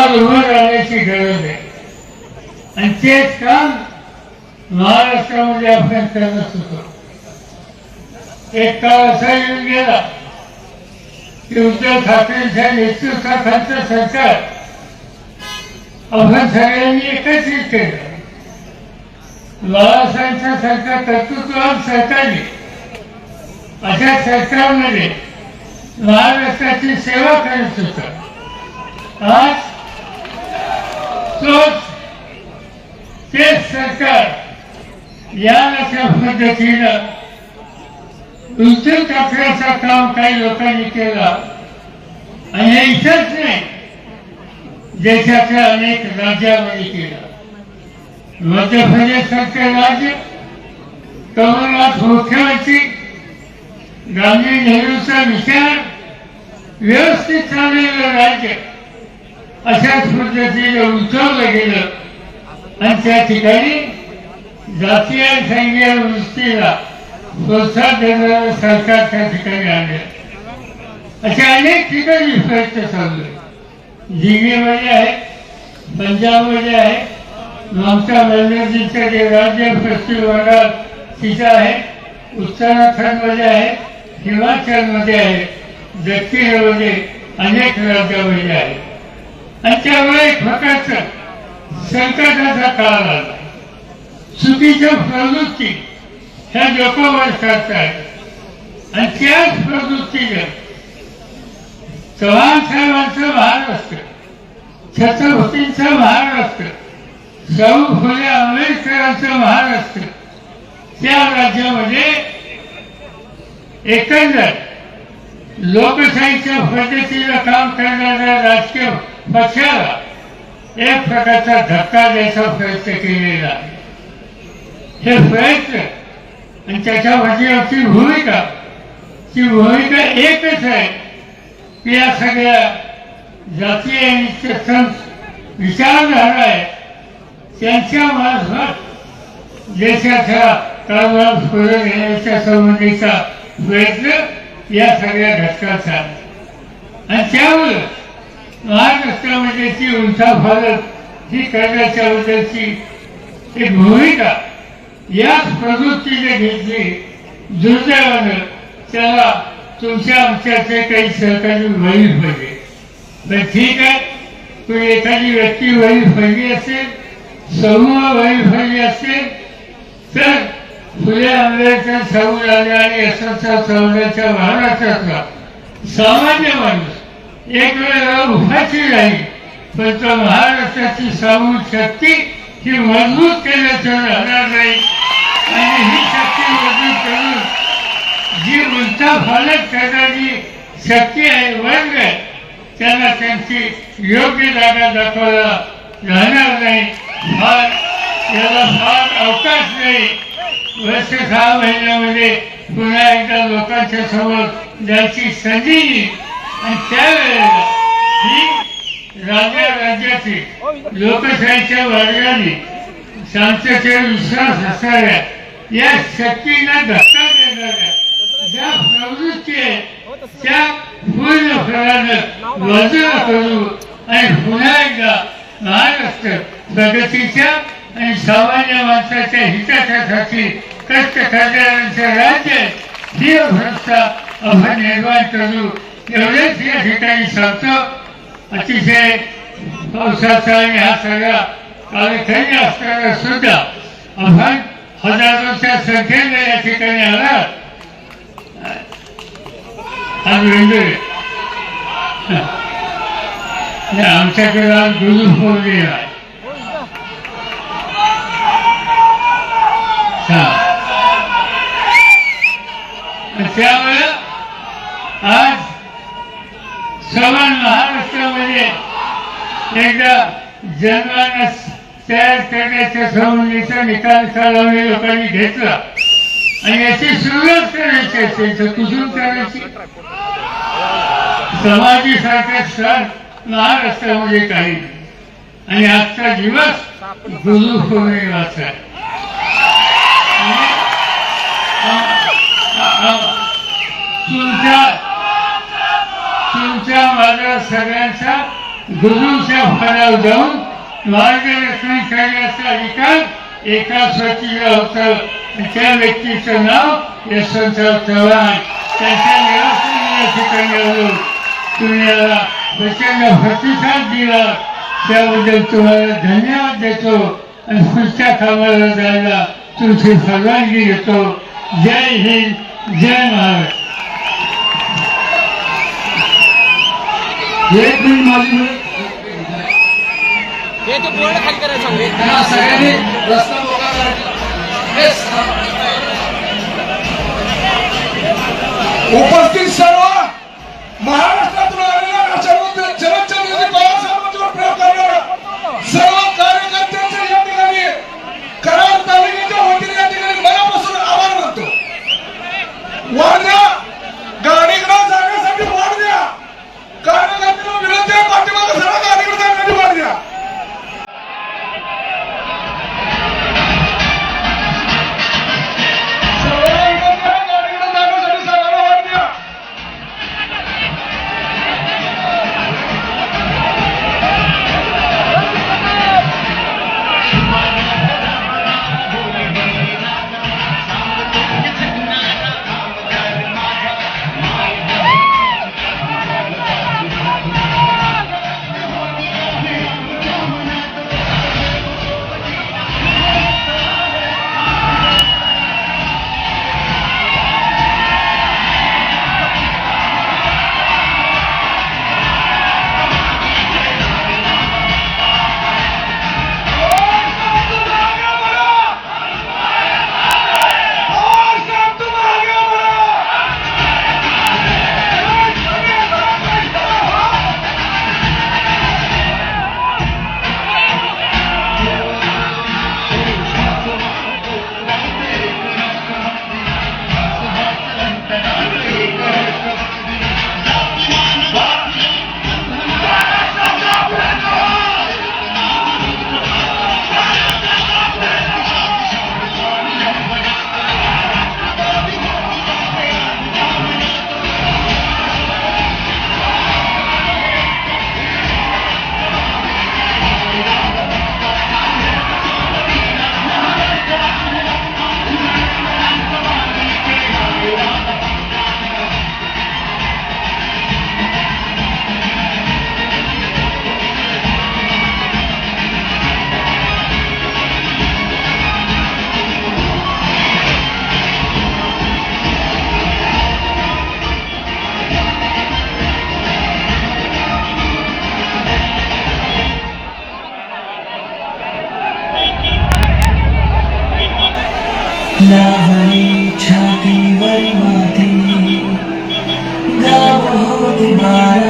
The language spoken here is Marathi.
आज उभं राहण्याची गरज आहे आणि तेच काम महाराष्ट्रामध्ये आपण करत होतो. एक काळ असा येऊन गेला की उद्धव ठाकरेंच्या नेतृत्वाखालचं सरकार आपण सगळ्यांनी एकत्रित केलं. बाळासाहेबांचं सरकार कर्तृत्ववान सरकारने अशा सरकारमध्ये महाराष्ट्राची सेवा करत होतं. आज तेच सरकार या अशा पद्धतीनं उद्धव ठाकरेंचं काम काही लोकांनी केलं आणि हे इथंच नाही, देशाच्या अनेक राज्यामध्ये केलं. मध्य प्रदेशसारखे राज्य, कमलनाथ मुख्यमंत्री, गांधी नेहरूचा विचार व्यवस्थित चाललेलं राज्य अशाच पद्धतीने उंचावलं गेलं आणि त्या ठिकाणी जातीय संघीय वृत्तीला प्रोत्साहन देणारं सरकार त्या ठिकाणी आले. अशा अनेक ठिकाणी प्रयत्न चालू आहे. दिल्लीमध्ये आहे, पंजाबमध्ये आहे, ममता बॅनर्जीचं जे राज्य पश्चिम बंगाल तिथं आहे, उत्तराखंडमध्ये आहे, हिमाचलमध्ये आहे, दक्षिणेमध्ये अनेक राज्यामध्ये आहे. आणि त्यामुळे एक प्रकारचं संकटाचा काळ आला. चुकीच्या प्रवृत्ती ह्या लोकांवर करतात आणि त्याच प्रवृत्तीनं चव्हाण साहेबांचं महाराष्ट्र, छत्रपतींचं महाराष्ट्र, शाहू फुले आंबेडकरांचं महाराष्ट्र, त्या राज्यामध्ये एकंदर लोकशाहीच्या पद्धतीनं काम करणाऱ्या राजकीय पक्षाला एक प्रकारचा धक्का द्यायचा प्रयत्न केलेला आहे. हे प्रयत्न आणि त्याच्यामध्ये ती भूमिका एकच आहे की या सगळ्या जातीय विचारधारा आहे त्यांच्या मार्फत देशाच्या कारभार पुढे घेण्याच्या संबंधीचा प्रयत्न या सगळ्या घटकाचा आणि त्यामुळे महाराष्ट्रामध्ये ती उंचाफालत ही करण्याच्या बद्दलची एक भूमिका याच प्रवृत्तीने घेतली. दुर्दैवानं त्याला तुमच्या आमच्याचे काही सहकारी वहील पाहिजे. तर ठीक आहे, तू एखादी व्यक्ती वहील पाहिजे असेल, समूह वहील पाहिजे असेल तर फुले आंबेडकर शाहू राजे आणि यशवंतराव चव्हाणांच्या महाराष्ट्रातला सामान्य माणूस एक वेळेला उभाची राहील, पण तो महाराष्ट्राची सामूहिक शक्ती ही मजबूत केल्याशिवाय राहणार नाही. आणि ही शक्ती मजबूत करून जी उलटाफालत करणारी शक्ती आहे, वर्ग आहे, त्यांना त्यांची योग्य जागा दाखवायला राहणार नाही. याला फार अवकाश नाही. वर्ष 6 महिन्यामध्ये पुन्हा एकदा लोकांच्या समोर जायची संधी आणि त्यावेळेला ही राज्याची लोकशाहीच्या वर्गाने शांततेवर विश्वास असणाऱ्या या शक्तीला धक्का देणाऱ्या ज्या प्रवृत्ती आहे त्या पूर्णपणानं बाजूला करू आणि पुन्हा एकदा महाराष्ट्र प्रगतीच्या आणि सामान्य माणसाच्या हितासाठी कष्ट करणाऱ्यांचं राज्य ही अवस्था आपण निर्माण करू एवढेच या ठिकाणी सांगतो. अतिशय पावसाचा आणि हा सगळा कालखंड असताना सुद्धा आपण हजारोच्या संख्येने या ठिकाणी आला. आमच्याकडे आज गुरु पौर्णिमा आहे. त्यामुळे आज समान महाराष्ट्रामध्ये एकदा जनमानस तयार करण्याच्या संबंधीचा निकाल काढावे लोकांनी घेतला आणि याची सुरुवात करायची असेल तर कुठून करायची. समाधीसारखे सण महाराष्ट्रामध्ये काही आणि आजचा दिवस गुरु पौर्णिमाचा आहे. तुमच्या माझा सगळ्यांचा गुरुच्या फळावर जाऊन मार्गदर्शन करण्याचा अधिकार एका व्यक्तीला होतं. त्या व्यक्तीचं नाव यशवंतराव चव्हाण. त्यांच्या निवासाने या ठिकाणी आलो. तुम्ही याला प्रचंड प्रतिसाद दिला त्याबद्दल तुम्हाला धन्यवाद देतो आणि पुढच्या कामाला जायला तुमची परवानगी घेतो. जय हिंद, जय महाराष्ट्र. एक मिनिट माझी सगळ्यांनी रस्ता मोकळा करायचा. उपस्थित सर्व महाराष्ट्रातून आलेल्या जलदचंद्रजी पवार साहेबांच्यावर प्रयोग करणाऱ्या सर्व कार्यकर्त्यांचे या ठिकाणी कराड तालुक्याच्या वतीने या ठिकाणी मनापासून आभार मानतो. वाढ द्या, गाडीकडे जाण्यासाठी वाढ द्या, कार्यकर्त्यांना विनंती आहे पाठीमागे सर्व गाडीकडे जाण्यासाठी वाढ द्या. छातीवर माती गाव होती बाळा